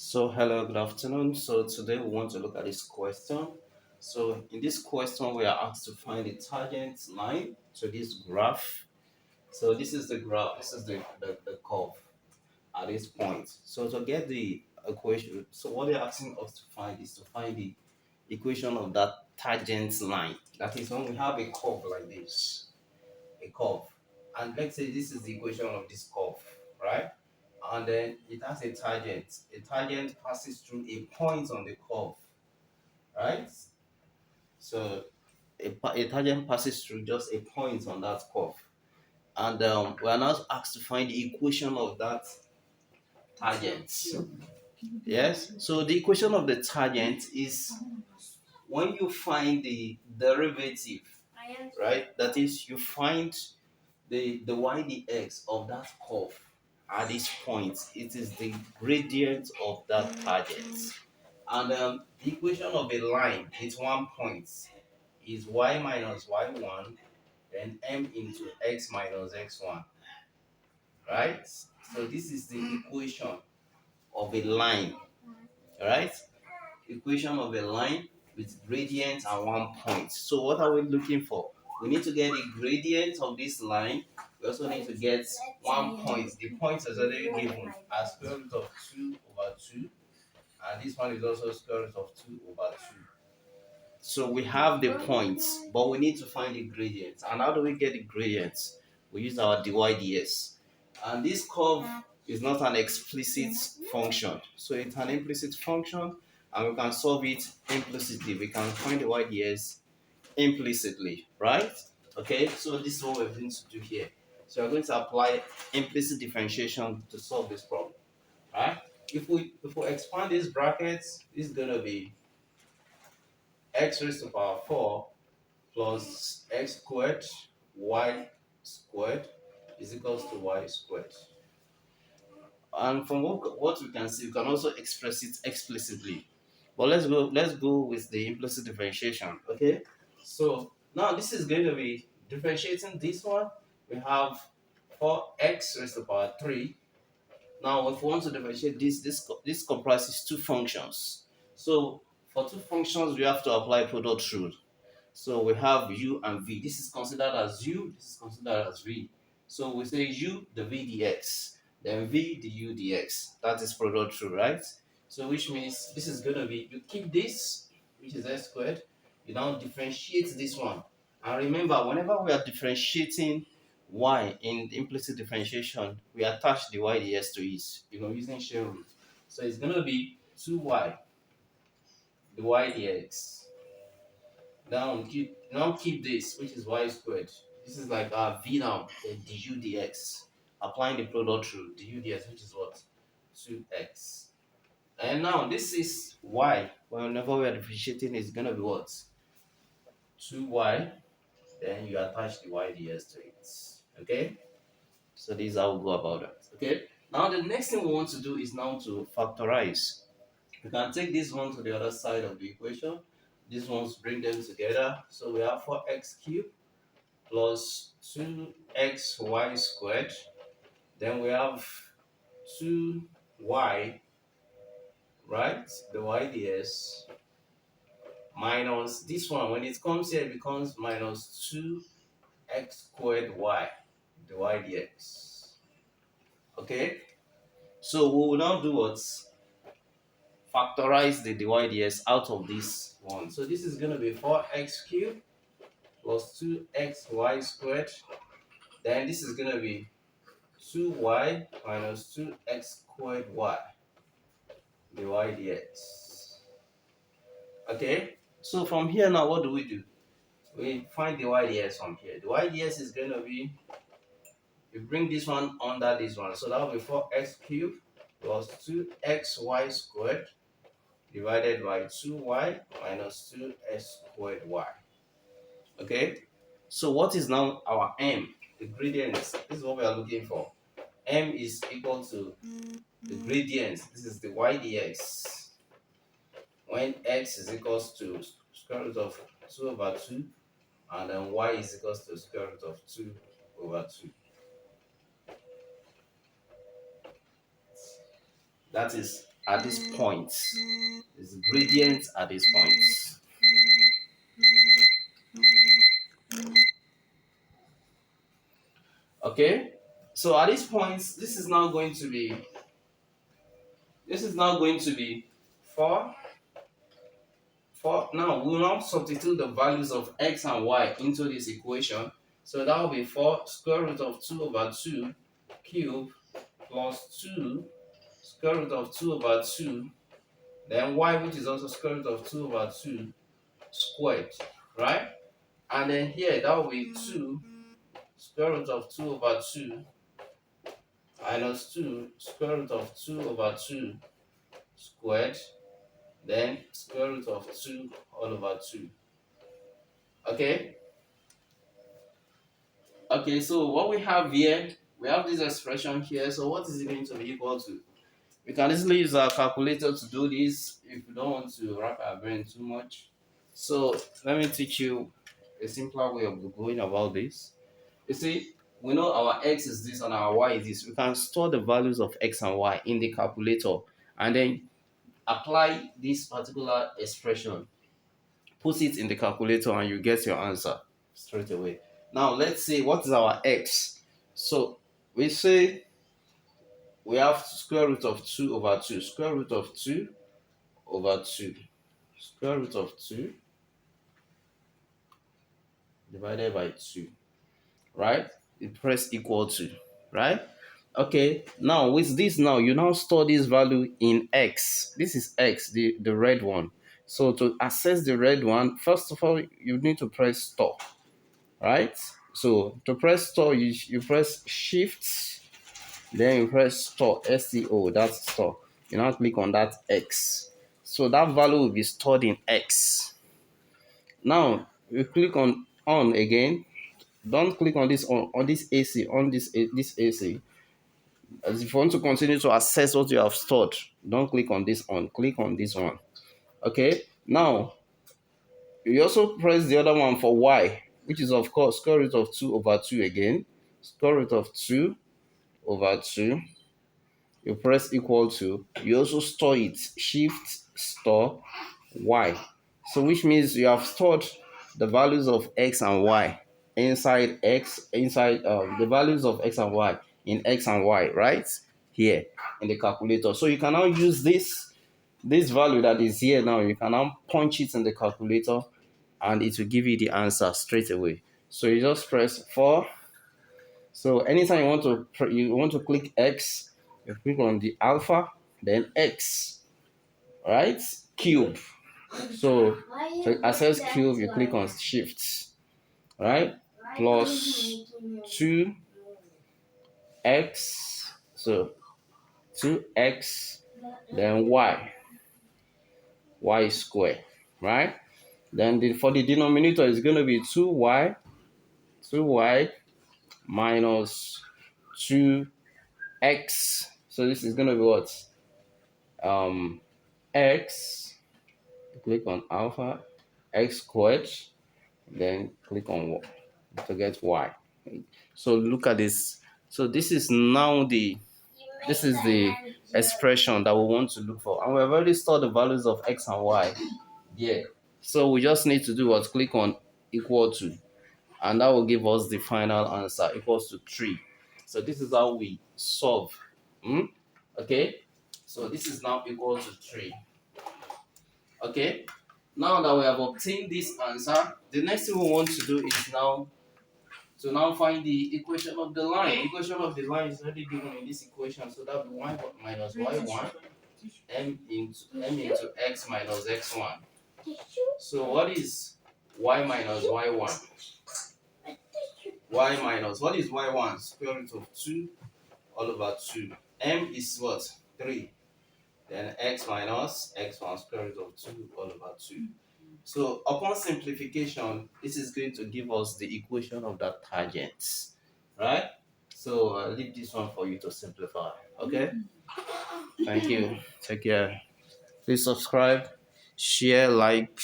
So hello, good afternoon. So today we want to look at this question. So in this question, we are asked to find the tangent line to this graph. So this is the graph, this is the curve at this point. So to get the equation, so what they're asking us to find is to find the equation of that tangent line. That is when we have a curve like this, a curve. And let's say this is the equation of this curve, right? And then it has a tangent. A tangent passes through a point on the curve, right? So a tangent passes through just a point on that curve. And we are now asked to find the equation of that tangent. Yes, so the equation of the tangent is when you find the derivative, right? That is, you find the y dx of that curve at this point. It is the gradient of that tangent. And the equation of a line is 1 point is y minus y1 then m into x minus x1, right? So this is the equation of a line, right? Equation of a line with gradient and 1 point. So what are we looking for? We need to get the gradient of this line. We also need to get 1 point. The point is already given as square root of 2 over 2. And this one is also square root of 2 over 2. So we have the points, but we need to find the gradients. And how do we get the gradients? We use our dy ds. And this curve is not an explicit function. So it's an implicit function, and we can solve it implicitly. We can find the y ds implicitly, right? Okay, so this is what we're going to do here. So we're going to apply implicit differentiation to solve this problem, right? If we expand these brackets, this is going to be x raised to the power 4 plus x squared y squared is equals to y squared. And from what we can see, we can also express it explicitly. But let's go with the implicit differentiation. Okay. So now this is going to be differentiating this one. We have 4x raised to the power 3. Now if we want to differentiate this comprises two functions. So for two functions we have to apply product rule. So we have u and v. This is considered as u, this is considered as v. So we say u the v dx, then v the u dx. That is product rule, right? So which means this is going to be, you keep this, which is x squared, you now differentiate this one. And remember, whenever we are differentiating y in implicit differentiation, we attach the y dx to it, using chain rule. So it's going to be 2y, the y dx. Now keep this, which is y squared. This is like v now, then du dx. Applying the product rule, du dx, which is what? 2x. And now this is y. Whenever we are differentiating, it's gonna be what? 2y. Then you attach the y dx to it. Okay? So this is how we go about that. Okay? Now the next thing we want to do is now to factorize. We can take this one to the other side of the equation. These ones bring them together. So we have 4x cubed plus 2xy squared. Then we have 2y, right? The y ds minus this one. When it comes here, it becomes minus 2x squared y, the y dx. Okay? So we will now do what? Factorize the dy ds out of this one. So this is going to be 4x cubed plus 2xy squared. Then this is going to be 2y minus 2x squared y, the y dx. Okay, so from here now, what do? We find the y dx from here. The y dx is going to be, you bring this one under this one. So that will be 4x cubed plus 2xy squared divided by 2y minus 2x squared y. Okay, so what is now our m? The gradient. This is what we are looking for. M is equal to the gradient. This is the y dx. When x is equals to square root of 2 over 2, and then y is equals to square root of 2 over 2. That is at this point. Its gradient at this point. Okay, so at this point, this is now going to be 4. Now we will now substitute the values of x and y into this equation. So that will be 4 square root of 2 over 2 cube plus 2 square root of 2 over 2, then y, which is also square root of 2 over 2 squared, right? And then here that will be 2 square root of 2 over 2 minus 2 square root of 2 over 2 squared, then square root of 2 all over 2. Okay? Okay, so what we have here, we have this expression here. So what is it going to be equal to? We can easily use our calculator to do this if we don't want to wrap our brain too much. So let me teach you a simpler way of going about this. You see, we know our x is this and our y is this. We can store the values of x and y in the calculator and then apply this particular expression. Put it in the calculator and you get your answer straight away. Now let's see what is our x. So we say we have square root of 2 over 2. Square root of 2 over 2. Square root of 2 divided by 2. Right? You press equal to. Right? Okay. Now with this now, you now store this value in x. This is x, the red one. So to access the red one, first of all, you need to press store. Right? So to press store, you press shift, then you press store, STO, that's store. You now click on that X. So that value will be stored in X. Now you click on again. Don't click on this on this AC, on this AC. As if you want to continue to access what you have stored, don't click on this on, click on this one. Okay, now you also press the other one for Y, which is of course square root of 2 over 2 again. Square root of 2 over 2. You press equal to. You also store it. Shift store Y. So which means you have stored the values of X and Y inside the values of X and Y in X and Y, right? Here in the calculator. So you can now use this value that is here now. You can now punch it in the calculator and it will give you the answer straight away. So you just press 4. So anytime you want to click X, you click on the alpha, then X, right? Cube. So to access cube, you click on shift, right? Plus 2x, so 2x, then y square, right? Then for the denominator, it's going to be 2y minus 2x. So this is going to be what? X, click on alpha, x squared, then click on y to get y. So look at this. So this is the expression that we want to look for, and we've already stored the values of x and y. Yeah. So we just need to do what? Click on equal to, and that will give us the final answer equals to 3. So this is how we solve. Okay. So this is now equal to 3. Okay. Now that we have obtained this answer, the next thing we want to do is now to find the equation of the line. The equation of the line is already given in this equation, so that will be y minus y1 m into x minus x1. So what is y minus y1? What is y1? Square root of 2 all over 2. M is what? 3. Then x minus x1 square root of 2 all over 2. So upon simplification, this is going to give us the equation of that tangent, right? So I'll leave this one for you to simplify. Okay? Thank you. Take care. Please subscribe, share, like,